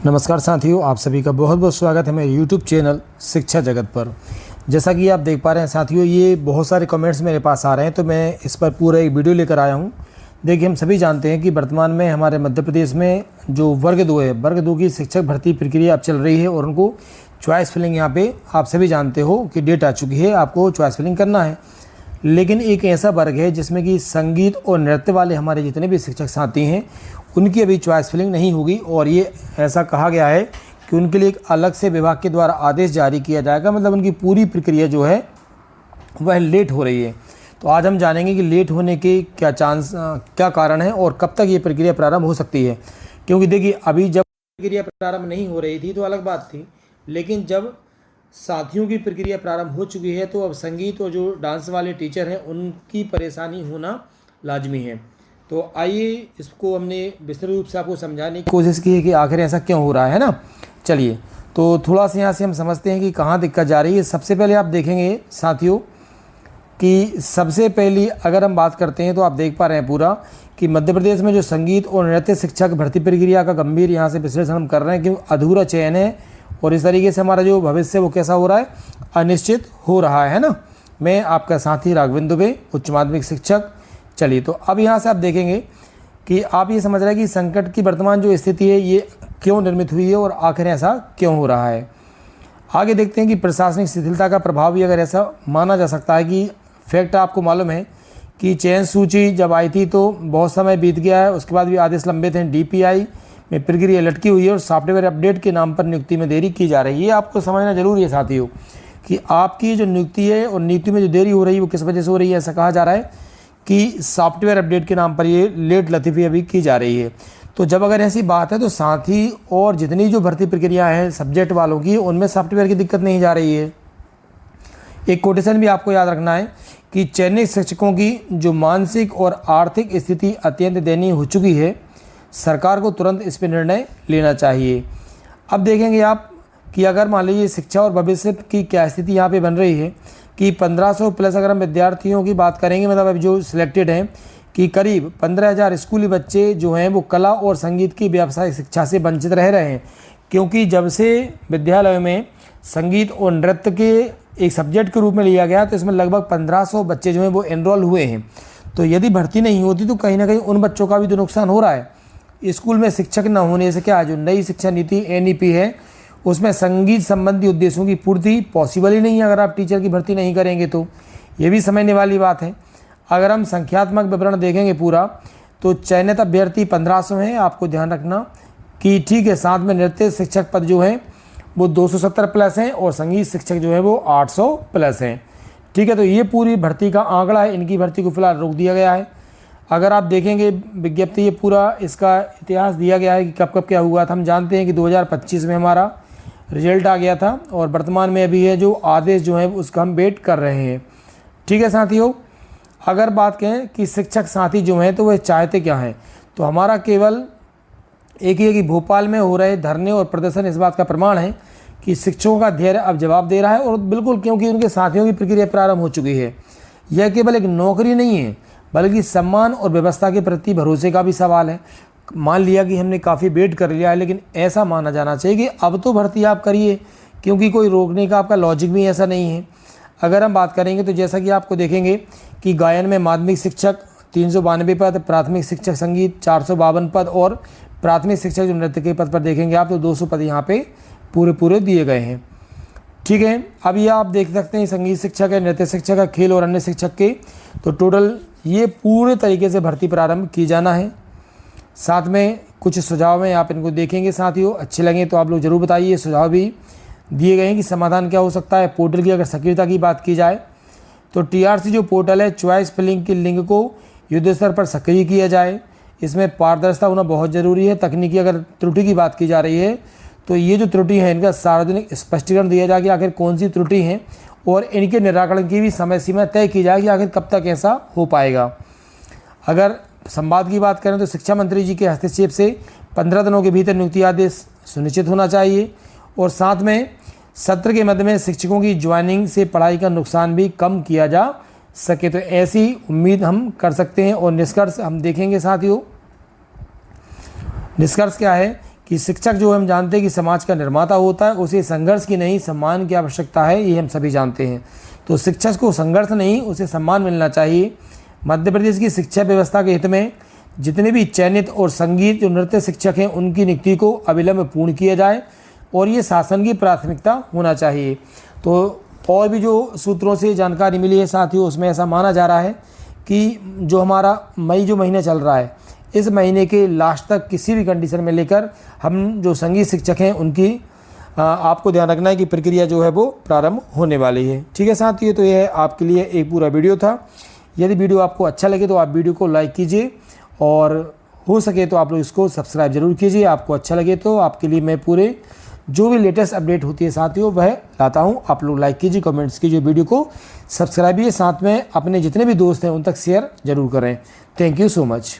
नमस्कार साथियों, आप सभी का बहुत बहुत स्वागत है मेरे YouTube चैनल शिक्षा जगत पर। जैसा कि आप देख पा रहे हैं साथियों, ये बहुत सारे कमेंट्स मेरे पास आ रहे हैं, तो मैं इस पर पूरा एक वीडियो लेकर आया हूँ। देखिए, हम सभी जानते हैं कि वर्तमान में हमारे मध्य प्रदेश में जो वर्ग 2 है, वर्ग 2 की शिक्षक भर्ती प्रक्रिया अब चल रही है और उनको चॉइस फिलिंग यहाँ पे आप सभी जानते हो कि डेट आ चुकी है, आपको चॉइस फिलिंग करना है। लेकिन एक ऐसा वर्ग है जिसमें कि संगीत और नृत्य वाले हमारे जितने भी शिक्षक साथी हैं, उनकी अभी चॉइस फिलिंग नहीं होगी और ये ऐसा कहा गया है कि उनके लिए एक अलग से विभाग के द्वारा आदेश जारी किया जाएगा। मतलब उनकी पूरी प्रक्रिया जो है वह लेट हो रही है। तो आज हम जानेंगे कि लेट होने के क्या कारण है और कब तक ये प्रक्रिया प्रारंभ हो सकती है। क्योंकि देखिए, अभी जब प्रक्रिया प्रारंभ नहीं हो रही थी तो अलग बात थी, लेकिन जब साथियों की प्रक्रिया प्रारंभ हो चुकी है तो अब संगीत और जो डांस वाले टीचर हैं उनकी परेशानी होना लाजमी है। तो आइए, इसको हमने विस्तृत रूप से आपको समझाने की कोशिश की है कि आखिर ऐसा क्यों हो रहा है ना। चलिए, तो थोड़ा सा यहाँ से हम समझते हैं कि कहाँ दिक्कत जा रही है। सबसे पहले आप देखेंगे साथियों कि सबसे पहली अगर हम बात करते हैं तो आप देख पा रहे हैं पूरा कि मध्य प्रदेश में जो संगीत और नृत्य शिक्षक भर्ती प्रक्रिया का गंभीर यहाँ से विश्लेषण हम कर रहे हैं कि अधूरा चयन है और इस तरीके से हमारा जो भविष्य वो कैसा हो रहा है, अनिश्चित हो रहा है ना। मैं आपका साथी राघवेंद्र दुबे, उच्च माध्यमिक शिक्षक। चलिए, तो अब यहाँ से आप देखेंगे कि आप ये समझ रहे हैं कि संकट की वर्तमान जो स्थिति है ये क्यों निर्मित हुई है और आखिर ऐसा क्यों हो रहा है। आगे देखते हैं कि प्रशासनिक शिथिलता का प्रभाव भी अगर ऐसा माना जा सकता है कि फैक्ट आपको मालूम है कि चयन सूची जब आई थी तो बहुत समय बीत गया है, उसके बाद भी आदेश लंबित हैं, DPI में प्रक्रिया लटकी हुई है और सॉफ्टवेयर अपडेट के नाम पर नियुक्ति में देरी की जा रही है। ये आपको समझना जरूरी है साथियों कि आपकी जो नियुक्ति है और नियुक्ति में जो देरी हो रही है वो किस वजह से हो रही है। ऐसा कहा जा रहा है कि सॉफ्टवेयर अपडेट के नाम पर ये लेट लतीफ़ी अभी की जा रही है। तो जब अगर ऐसी बात है तो साथी और जितनी जो भर्ती प्रक्रिया है सब्जेक्ट वालों की, उनमें सॉफ्टवेयर की दिक्कत नहीं जा रही है। एक कोटेशन भी आपको याद रखना है कि चयनित शिक्षकों की जो मानसिक और आर्थिक स्थिति अत्यंत दयनीय हो चुकी है, सरकार को तुरंत इस पर निर्णय लेना चाहिए। अब देखेंगे आप कि अगर मान लीजिए शिक्षा और भविष्य की क्या स्थिति यहाँ पे बन रही है कि 1500 प्लस अगर हम विद्यार्थियों की बात करेंगे, मतलब अब जो सिलेक्टेड हैं कि करीब 15,000 स्कूली बच्चे जो हैं वो कला और संगीत की व्यावसायिक शिक्षा से वंचित रह रहे हैं। क्योंकि जब से विद्यालयों में संगीत और नृत्य के एक सब्जेक्ट के रूप में लिया गया तो इसमें लगभग 1500 बच्चे जो हैं वो एनरोल हुए हैं। तो यदि भर्ती नहीं होती तो कहीं ना कहीं उन बच्चों का भी तो नुकसान हो रहा है। स्कूल में शिक्षक न होने से क्या जो नई शिक्षा नीति NEP है उसमें संगीत संबंधी उद्देश्यों की पूर्ति पॉसिबल ही नहीं है अगर आप टीचर की भर्ती नहीं करेंगे तो। ये भी समझने वाली बात है। अगर हम संख्यात्मक विवरण देखेंगे पूरा तो चयनित अभ्यर्थी 1500 हैं, आपको ध्यान रखना कि ठीक है। साथ में नृत्य शिक्षक पद जो हैं वो 270 प्लस हैं और संगीत शिक्षक जो है वो 800 प्लस हैं। ठीक है, तो ये पूरी भर्ती का आंकड़ा है। इनकी भर्ती को फिलहाल रोक दिया गया है। अगर आप देखेंगे विज्ञप्ति, ये पूरा इसका इतिहास दिया गया है कि कब कब क्या हुआ था। हम जानते हैं कि 2025 में हमारा रिजल्ट आ गया था और वर्तमान में अभी है जो आदेश जो है उसका हम वेट कर रहे हैं। ठीक है साथियों, अगर बात करें कि शिक्षक साथी जो हैं तो वह चाहते क्या हैं, तो हमारा केवल एक ही है कि भोपाल में हो रहे धरने और प्रदर्शन इस बात का प्रमाण है कि शिक्षकों का धैर्य अब जवाब दे रहा है और बिल्कुल, क्योंकि उनके साथियों की प्रक्रिया प्रारंभ हो चुकी है। यह केवल एक नौकरी नहीं है बल्कि सम्मान और व्यवस्था के प्रति भरोसे का भी सवाल है। मान लिया कि हमने काफ़ी वेट कर लिया है, लेकिन ऐसा माना जाना चाहिए कि अब तो भर्ती आप करिए, क्योंकि कोई रोकने का आपका लॉजिक भी ऐसा नहीं है। अगर हम बात करेंगे तो जैसा कि आपको देखेंगे कि गायन में माध्यमिक शिक्षक 392 पद, प्राथमिक शिक्षक संगीत 452 पद और प्राथमिक शिक्षक जो नृत्य के पद पर देखेंगे आप तो 200 पद यहाँ पे पूरे दिए गए हैं। ठीक है, अब ये आप देख सकते हैं संगीत शिक्षक है, नृत्य शिक्षक है, खेल और अन्य शिक्षक के, तो टोटल ये पूरे तरीके से भर्ती प्रारंभ की जाना है। साथ में कुछ सुझाव हैं, आप इनको देखेंगे साथियों, अच्छे लगे तो आप लोग ज़रूर बताइए। सुझाव भी दिए गए हैं कि समाधान क्या हो सकता है। पोर्टल की अगर सक्रियता की बात की जाए तो TRC जो पोर्टल है, चॉइस फिलिंग की लिंक को युद्ध स्तर पर सक्रिय किया जाए। इसमें पारदर्शिता होना बहुत ज़रूरी है। तकनीकी अगर त्रुटि की बात की जा रही है तो ये जो त्रुटि है इनका सार्वजनिक स्पष्टीकरण दिया जाए कि आखिर कौन सी त्रुटि हैं और इनके निराकरण की भी समय सीमा तय की जाए कि आखिर कब तक ऐसा हो पाएगा। अगर संवाद की बात करें तो शिक्षा मंत्री जी के हस्तक्षेप से 15 दिनों के भीतर नियुक्ति आदेश सुनिश्चित होना चाहिए और साथ में सत्र के मध्य में शिक्षकों की ज्वाइनिंग से पढ़ाई का नुकसान भी कम किया जा सके। तो ऐसी उम्मीद हम कर सकते हैं और निष्कर्ष हम देखेंगे साथियों। निष्कर्ष क्या है कि शिक्षक जो हम जानते हैं कि समाज का निर्माता होता है, उसे संघर्ष की नहीं सम्मान की आवश्यकता है, ये हम सभी जानते हैं। तो शिक्षक को संघर्ष नहीं, उसे सम्मान मिलना चाहिए। मध्य प्रदेश की शिक्षा व्यवस्था के हित में जितने भी चयनित और संगीत जो नृत्य शिक्षक हैं उनकी नियुक्ति को अविलंब पूर्ण किया जाए और ये शासन की प्राथमिकता होना चाहिए। तो और भी जो सूत्रों से जानकारी मिली है साथियों, उसमें ऐसा माना जा रहा है कि जो हमारा मई जो महीना चल रहा है, इस महीने के लास्ट तक किसी भी कंडीशन में लेकर हम जो संगीत शिक्षक हैं उनकी आपको ध्यान रखना है कि प्रक्रिया जो है वो प्रारंभ होने वाली है। ठीक है साथियों, तो यह आपके लिए एक पूरा वीडियो था। यदि वीडियो आपको अच्छा लगे तो आप वीडियो को लाइक कीजिए और हो सके तो आप लोग इसको सब्सक्राइब जरूर कीजिए। आपको अच्छा लगे तो आपके लिए मैं पूरे जो भी लेटेस्ट अपडेट होती है साथियों वह लाता हूँ। आप लोग लाइक कीजिए, कमेंट्स कीजिए, वीडियो को सब्सक्राइब कीजिए, साथ में अपने जितने भी दोस्त हैं उन तक शेयर जरूर करें। Thank you so much.